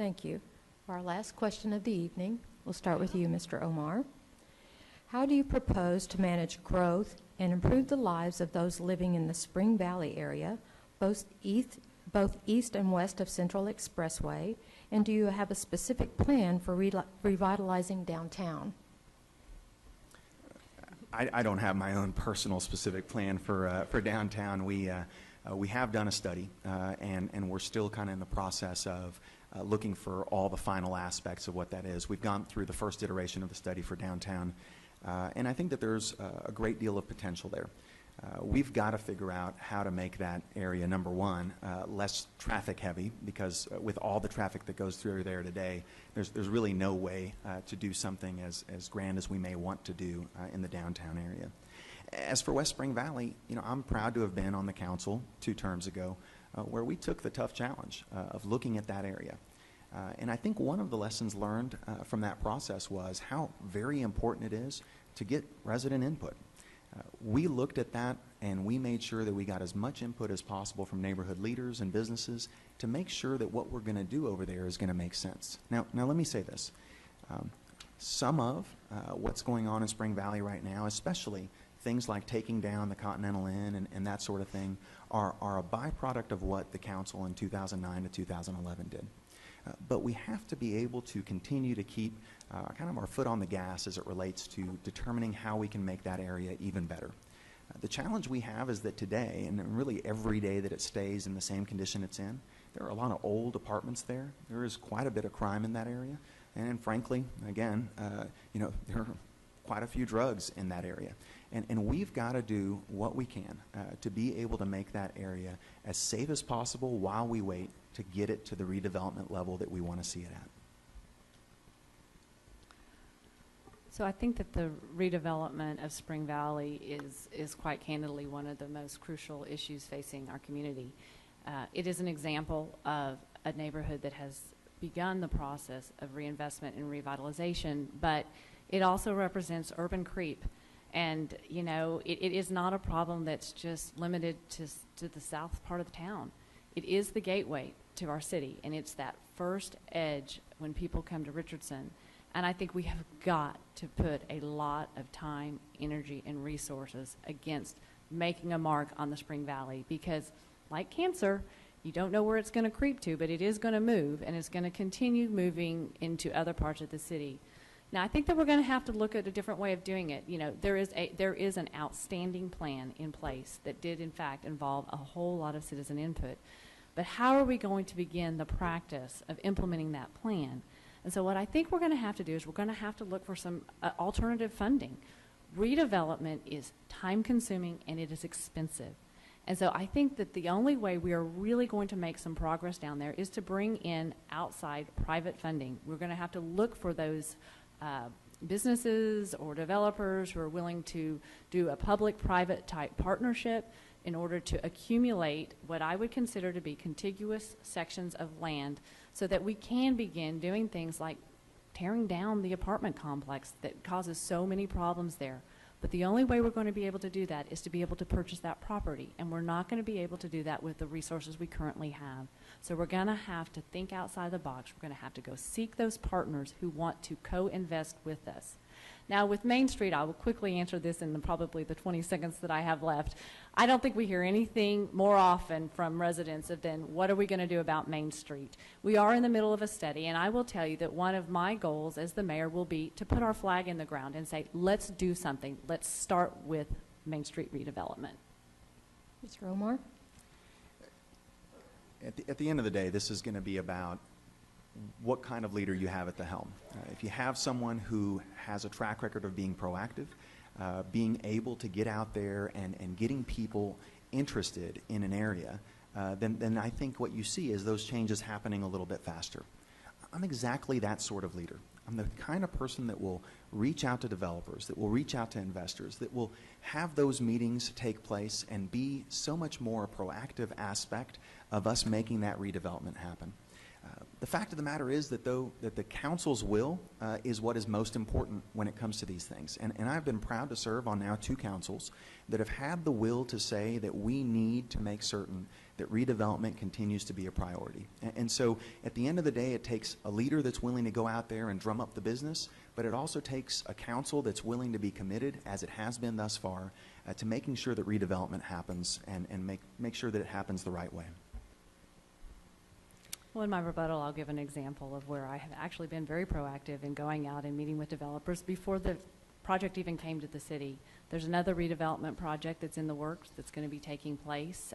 Thank you. For our last question of the evening, we'll start with you, Mr. Omar. How do you propose to manage growth and improve the lives of those living in the Spring Valley area, both east and west of Central Expressway, and do you have a specific plan for revitalizing downtown? I don't have my own personal specific plan for downtown. We have done a study, and we're still kind of in the process of looking for all the final aspects of what that is. We've gone through the first iteration of the study for downtown, and I think that there's a great deal of potential there. We've got to figure out how to make that area, number one, less traffic heavy, because with all the traffic that goes through there today, there's really no way to do something as grand as we may want to do in the downtown area. As for West Spring Valley, I'm proud to have been on the council 2 terms ago where we took the tough challenge of looking at that area. And I think one of the lessons learned from that process was how very important it is to get resident input. We looked at that and we made sure that we got as much input as possible from neighborhood leaders and businesses to make sure that what we're going to do over there is going to make sense. Now let me say this. Some of what's going on in Spring Valley right now, especially things like taking down the Continental Inn and that sort of thing, are a byproduct of what the council in 2009 to 2011 did. But we have to be able to continue to keep kind of our foot on the gas as it relates to determining how we can make that area even better. The challenge we have is that today, and really every day that it stays in the same condition it's in, there are a lot of old apartments there. There is quite a bit of crime in that area. And frankly, again, there are quite a few drugs in that area. And we've got to do what we can to be able to make that area as safe as possible while we wait to get it to the redevelopment level that we want to see it at. So I think that the redevelopment of Spring Valley is quite candidly one of the most crucial issues facing our community. It is an example of a neighborhood that has begun the process of reinvestment and revitalization, but it also represents urban creep. And, it is not a problem that's just limited to the south part of the town. It is the gateway to our city, and it's that first edge when people come to Richardson. And I think we have got to put a lot of time, energy, and resources against making a mark on the Spring Valley, because like cancer, you don't know where it's going to creep to, but it is going to move, and it's going to continue moving into other parts of the city. Now, I think that we're going to have to look at a different way of doing it. There is an outstanding plan in place that did, in fact, involve a whole lot of citizen input. But how are we going to begin the practice of implementing that plan? And so what I think we're going to have to do is we're going to have to look for some alternative funding. Redevelopment is time-consuming and it is expensive. And so I think that the only way we are really going to make some progress down there is to bring in outside private funding. We're going to have to look for those businesses or developers who are willing to do a public-private type partnership in order to accumulate what I would consider to be contiguous sections of land so that we can begin doing things like tearing down the apartment complex that causes so many problems there. But the only way we're going to be able to do that is to be able to purchase that property, and we're not going to be able to do that with the resources we currently have. So we're going to have to think outside the box. We're going to have to go seek those partners who want to co-invest with us. Now, with Main Street, I will quickly answer this in probably the 20 seconds that I have left. I don't think we hear anything more often from residents than what are we going to do about Main Street. We are in the middle of a study, and I will tell you that one of my goals as the mayor will be to put our flag in the ground and say, let's do something. Let's start with Main Street redevelopment. Mr. Omar? At the end of the day, this is going to be about what kind of leader you have at the helm. If you have someone who has a track record of being proactive, being able to get out there and getting people interested in an area, then I think what you see is those changes happening a little bit faster. I'm exactly that sort of leader. I'm the kind of person that will reach out to developers, that will reach out to investors, that will have those meetings take place and be so much more a proactive aspect of us making that redevelopment happen. The fact of the matter is that that the council's will is what is most important when it comes to these things. And I've been proud to serve on now 2 councils that have had the will to say that we need to make certain that redevelopment continues to be a priority. And so at the end of the day, it takes a leader that's willing to go out there and drum up the business, but it also takes a council that's willing to be committed, as it has been thus far, to making sure that redevelopment happens and make sure that it happens the right way. Well, in my rebuttal, I'll give an example of where I have actually been very proactive in going out and meeting with developers before the project even came to the city. There's another redevelopment project that's in the works that's going to be taking place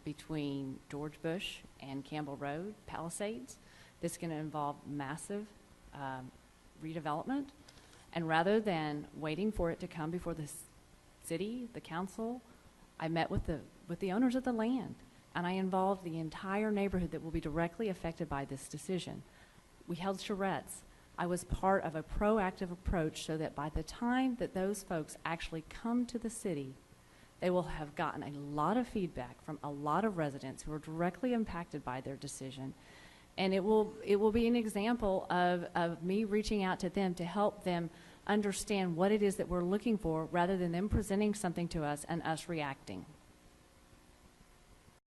between George Bush and Campbell Road, Palisades. This is going to involve massive redevelopment. And rather than waiting for it to come before the city, the council, I met with the owners of the land. And I involved the entire neighborhood that will be directly affected by this decision. We held charrettes. I was part of a proactive approach so that by the time that those folks actually come to the city, they will have gotten a lot of feedback from a lot of residents who are directly impacted by their decision. And it will be an example of me reaching out to them to help them understand what it is that we're looking for rather than them presenting something to us and us reacting.